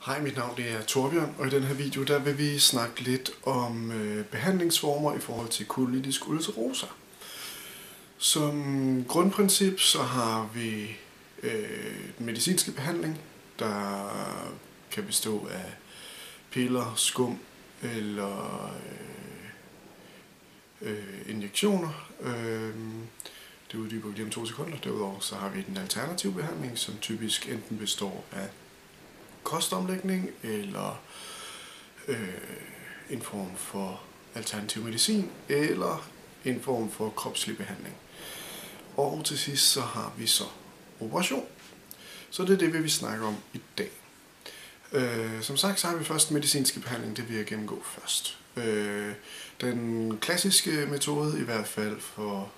Hej, mit navn er Torbjørn, og i den her video der vil vi snakke lidt om behandlingsformer i forhold til kolitisk ulcerosa. Som grundprincip så har vi den medicinske behandling, der kan bestå af piller, skum eller injektioner. Det uddyber vi lige om 2 sekunder. Derudover så har vi den alternative behandling, som typisk enten består af kostomlægning eller en form for alternativ medicin eller en form for kropslig behandling. Og til sidst så har vi så operation. Så det er det, vi vil snakke om i dag. Som sagt, så har vi først medicinske behandling, det vil jeg gennemgå først. Den klassiske metode, i hvert fald for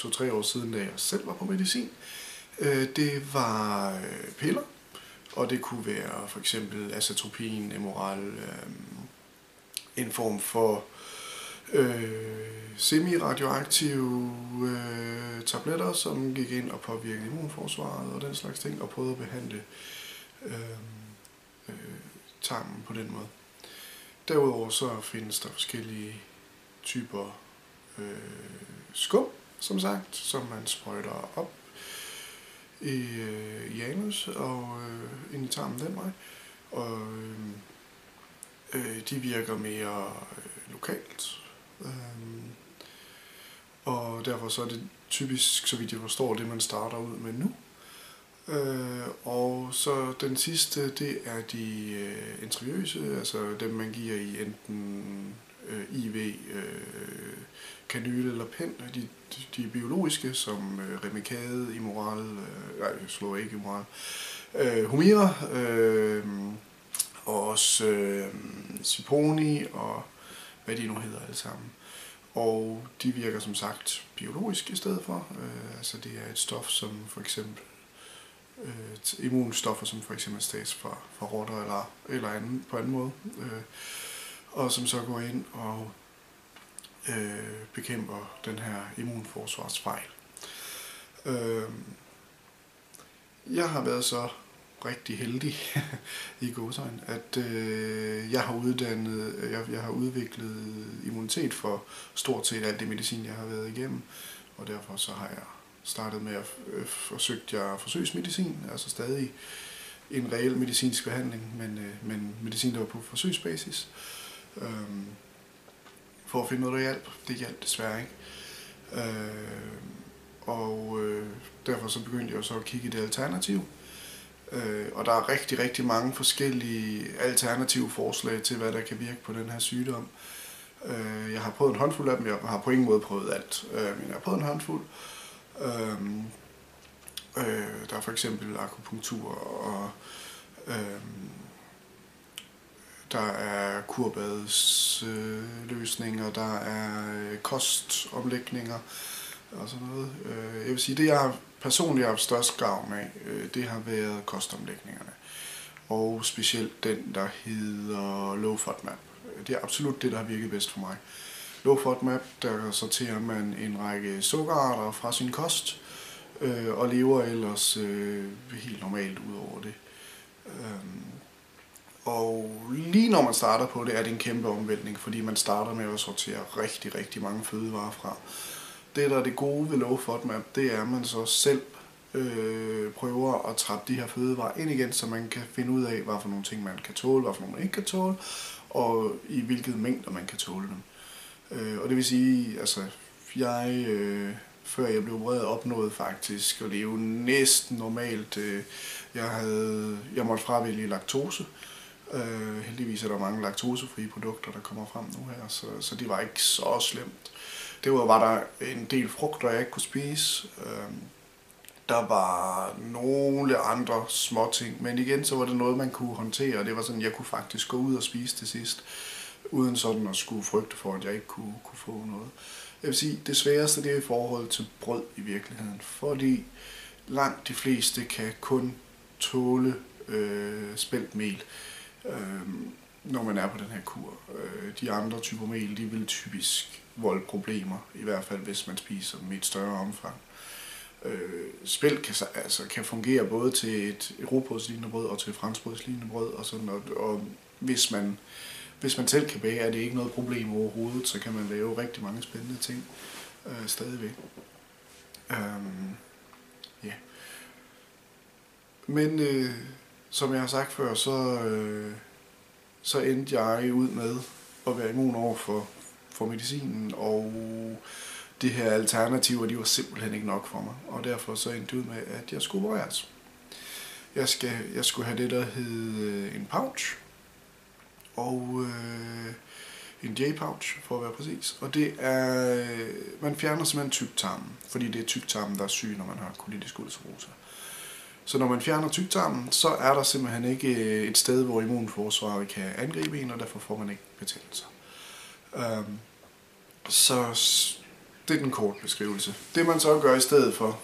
2-3 år siden, da jeg selv var på medicin, det var piller. Og det kunne være for eksempel azatropin, Emoral, en form for semi-radioaktive tabletter, som gik ind og påvirkede immunforsvaret og den slags ting, og prøvede at behandle tarmen på den måde. Derudover så findes der forskellige typer skum, som sagt, som man sprøjter op i anus og ind i tarmen den vej, og de virker mere lokalt, og derfor så er det typisk, så vidt jeg forstår, det man starter ud med nu. Og så den sidste, det er de intravenøse, altså dem man giver i enten IV, kanyle eller pen, de biologiske, som Remicade, Imoral, Humira, og også Ciponi, og hvad de nu hedder alle sammen. Og de virker som sagt biologisk i stedet for. Altså det er et stof, som for eksempel immunstoffer, som for eksempel stages fra rotter eller anden, på anden måde, og som så går ind og bekæmper den her immunforsvarsfejl. Jeg har været så rigtig heldig i gåseøjne, at jeg har udviklet immunitet for stort set alt det medicin, jeg har været igennem, og derfor så har jeg startet med at forsøge forsøgsmedicin, altså stadig en reel medicinsk behandling, men medicin, der var på forsøgsbasis, for at finde noget, der hjalp. Det hjalp desværre ikke. Derfor så begyndte jeg så at kigge i det alternative. Og der er rigtig, rigtig mange forskellige alternative forslag til, hvad der kan virke på den her sygdom. Jeg har prøvet en håndfuld af dem, jeg har på ingen måde prøvet alt, men jeg har prøvet en håndfuld. Der er for eksempel akupunktur, og der er kurbadsløsninger, der er kostomlægninger og sådan noget. Jeg vil sige, det jeg personligt har haft størst gavn af, det har været kostomlægningerne. Og specielt den, der hedder Low FODMAP. Det er absolut det, der har virket bedst for mig. Low FODMAP, der sorterer man en række sukkerarter fra sin kost, og lever ellers helt normalt ud over det. Og lige når man starter på det, er det en kæmpe omvæltning, fordi man starter med at sortere rigtig, rigtig mange fødevarer fra. Det, der er det gode ved Low FODMAP, det er, at man så selv prøver at trappe de her fødevarer ind igen, så man kan finde ud af, hvad for nogle ting man kan tåle, hvad for nogle man ikke kan tåle, og i hvilket mængder man kan tåle dem. Og det vil sige, altså før jeg blev opereret, opnåede faktisk at leve næsten normalt. Jeg måtte fravælge laktose. Heldigvis er der mange laktosefrie produkter, der kommer frem nu her, så det var ikke så slemt. Derudover var der en del frugter, jeg ikke kunne spise. Der var nogle andre små ting, men igen så var det noget, man kunne håndtere. Det var sådan, jeg kunne faktisk gå ud og spise til sidst, uden sådan at skulle frygte for, at jeg ikke kunne få noget. Jeg vil sige, det sværeste det er i forhold til brød i virkeligheden, fordi langt de fleste kan kun tåle speltmel, når man er på den her kur. De andre typer mel, de vil typisk volde problemer, i hvert fald hvis man spiser dem i et større omfang. Spelt kan fungere både til et rugbrødslignende brød og til et franskbrødslignende brød og sådan noget. Og hvis man selv kan bage, er det ikke noget problem overhovedet, så kan man lave rigtig mange spændende ting stadigvæk. Ja. Men som jeg har sagt før, så endte jeg ud med at være immun over for medicinen, og det her alternativer, de var simpelthen ikke nok for mig, og derfor så endte det ud med, at jeg skulle opereres. Jeg skulle have det, der hed en pouch, og en J-pouch, for at være præcis. Og det er, man fjerner simpelthen tyktarmen, fordi det er tyktarmen, der er syg, når man har colitisk ulcerosa. Så når man fjerner tyktarmen, så er der simpelthen ikke et sted, hvor immunforsvaret kan angribe en, og derfor får man ikke betændelser. Så det er den korte beskrivelse. Det man så gør i stedet for,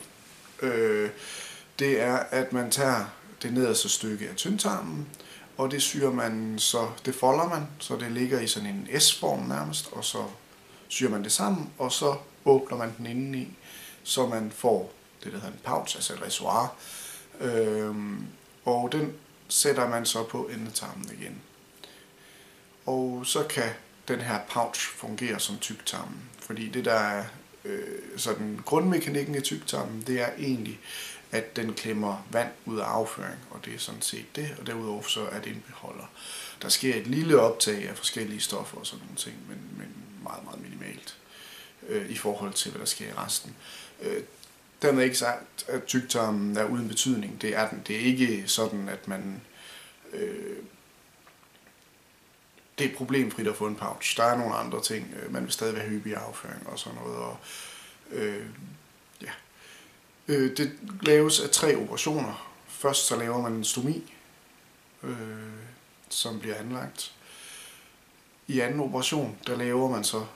det er, at man tager det nederste stykke af tyndtarmen, og det syr man så, det folder man, så det ligger i sådan en S-form nærmest, og så syr man det sammen, og så åbner man den indeni, så man får det, der hedder en pouch, altså et reservoir, og den sætter man så på endetarmen igen. Og så kan den her pouch fungere som tyktarmen, fordi det der er sådan grundmekanikken i tyktarmen, det er egentlig, at den klemmer vand ud af afføring, og det er sådan set det, og derudover så er det en beholder. Der sker et lille optag af forskellige stoffer og sådan nogle ting, men meget, meget minimalt i forhold til, hvad der sker i resten. Dermed ikke sagt, at tyktarmen er uden betydning. Det er den. Det er ikke sådan, at man det er problemfrit at få en pouch. Der er nogle andre ting. Man vil stadig være hyppig afføring og sådan noget. Og, ja. Det laves af 3 operationer. Først så laver man en stomi, som bliver anlagt. I anden operation, der laver man så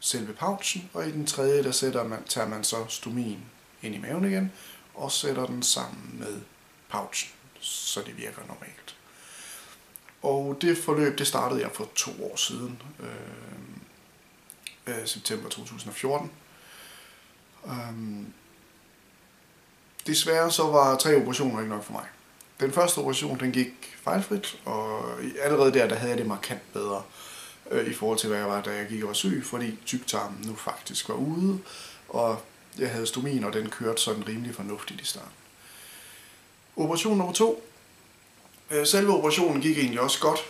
selve pouchen, og i den tredje, der tager man så stomien ind i maven igen, og sætter den sammen med pouchen, så det virker normalt. Og det forløb, det startede jeg for 2 år siden, september 2014. Desværre så var 3 operationer ikke nok for mig. Den første operation, den gik fejlfrit, og allerede der havde jeg det markant bedre i forhold til, hvad jeg var, da jeg gik og var syg, fordi tyktarmen nu faktisk var ude, og jeg havde stomien, og den kørte sådan rimelig fornuftigt i starten. Operation nummer 2. Selve operationen gik egentlig også godt.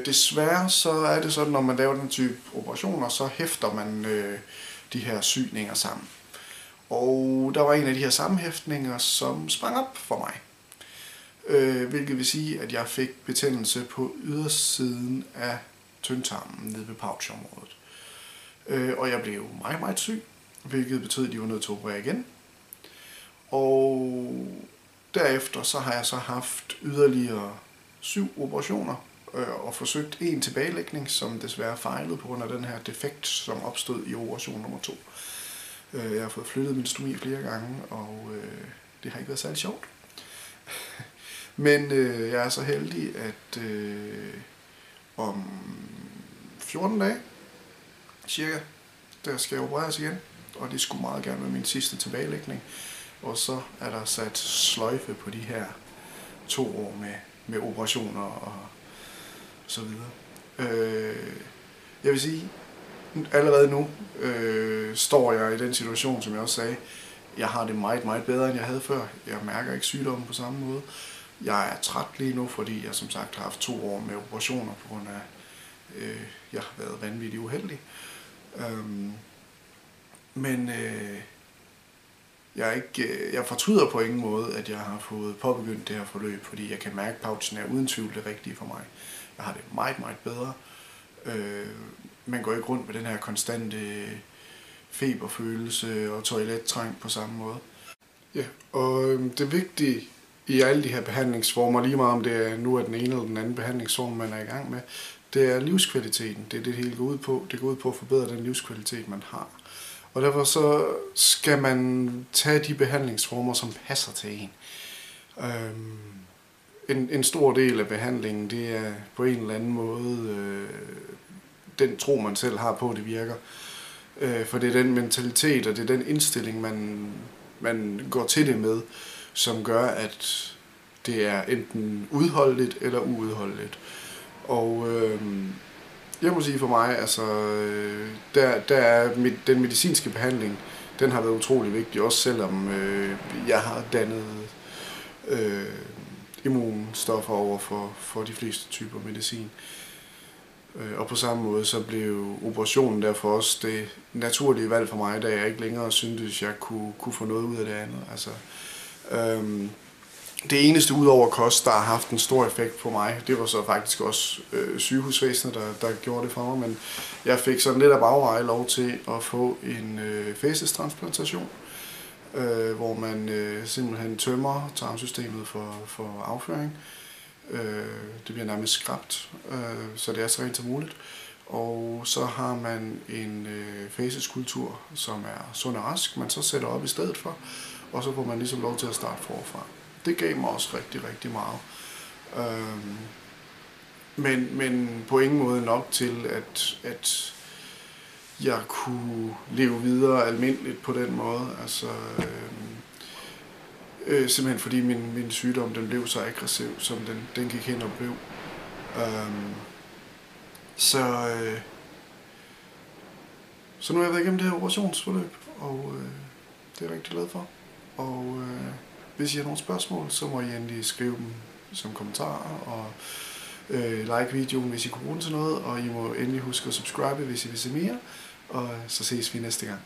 Desværre så er det sådan, når man laver den type operationer, så hæfter man de her syninger sammen. Og der var en af de her sammenhæftninger, som sprang op for mig. Hvilket vil sige, at jeg fik betændelse på ydersiden af tyndtarmen nede ved pouchområdet. Og jeg blev meget, meget syg, hvilket betød, at de var nødt til at operere igen. Og derefter så har jeg så haft yderligere 7 operationer og forsøgt en tilbagelægning, som desværre fejlede på grund af den her defekt, som opstod i operation nummer 2. Jeg har fået flyttet min stomi flere gange, og det har ikke været særlig sjovt. Men jeg er så heldig, at om 14 dage, cirka, der skal jeg opereres igen, og det skulle meget gerne være min sidste tilbagelægning. Og så er der sat sløjfe på de her 2 år med operationer og så videre. Jeg vil sige, allerede nu står jeg i den situation, som jeg også sagde, jeg har det meget, meget bedre, end jeg havde før. Jeg mærker ikke sygdommen på samme måde. Jeg er træt lige nu, fordi jeg som sagt har haft 2 år med operationer, på grund af, jeg har været vanvittigt uheldig. Men jeg fortryder på ingen måde, at jeg har fået påbegyndt det her forløb, fordi jeg kan mærke, at pouchen er uden tvivl det rigtige for mig. Jeg har det meget, meget bedre. Man går ikke rundt med den her konstante feberfølelse og toilettrang på samme måde. Ja, og det vigtige i alle de her behandlingsformer, lige meget om det er nu er den ene eller den anden behandlingsform, man er i gang med, det er livskvaliteten. Det er det hele går ud på. Det går ud på at forbedre den livskvalitet, man har. Og derfor så skal man tage de behandlingsformer, som passer til en. En stor del af behandlingen, det er på en eller anden måde den tro, man selv har på, det virker. For det er den mentalitet, og det er den indstilling, man går til det med, som gør, at det er enten udholdeligt eller uudholdeligt. Og jeg må sige for mig, altså, der er den medicinske behandling, den har været utrolig vigtig, også selvom jeg har dannet immunstoffer over for de fleste typer medicin. Og på samme måde så blev operationen derfor også det naturlige valg for mig, da jeg ikke længere syntes, jeg kunne få noget ud af det andet. Altså, det eneste ud over kost, der har haft en stor effekt på mig, det var så faktisk også sygehusvæsenet, der gjorde det for mig. Men jeg fik sådan lidt af bagvej lov til at få en fæcestransplantation, hvor man simpelthen tømmer tarmsystemet for afføring. Det bliver nærmest skrabt, så det er så rent som muligt. Og så har man en fæceskultur, som er sund og rask, man så sætter op i stedet for, og så får man ligesom lov til at starte forfra. Det gav mig også rigtig, rigtig meget. Men på ingen måde nok til, at jeg kunne leve videre almindeligt på den måde. Altså, simpelthen fordi min sygdom den blev så aggressiv, som den gik hen og blev. Så nu har jeg været igennem det her operationsforløb, og det er jeg rigtig glad for. Og hvis I har nogle spørgsmål, så må I endelig skrive dem som kommentarer, og like videoen, hvis I kunne bruge den til noget, og I må endelig huske at subscribe, hvis I vil se mere, og så ses vi næste gang.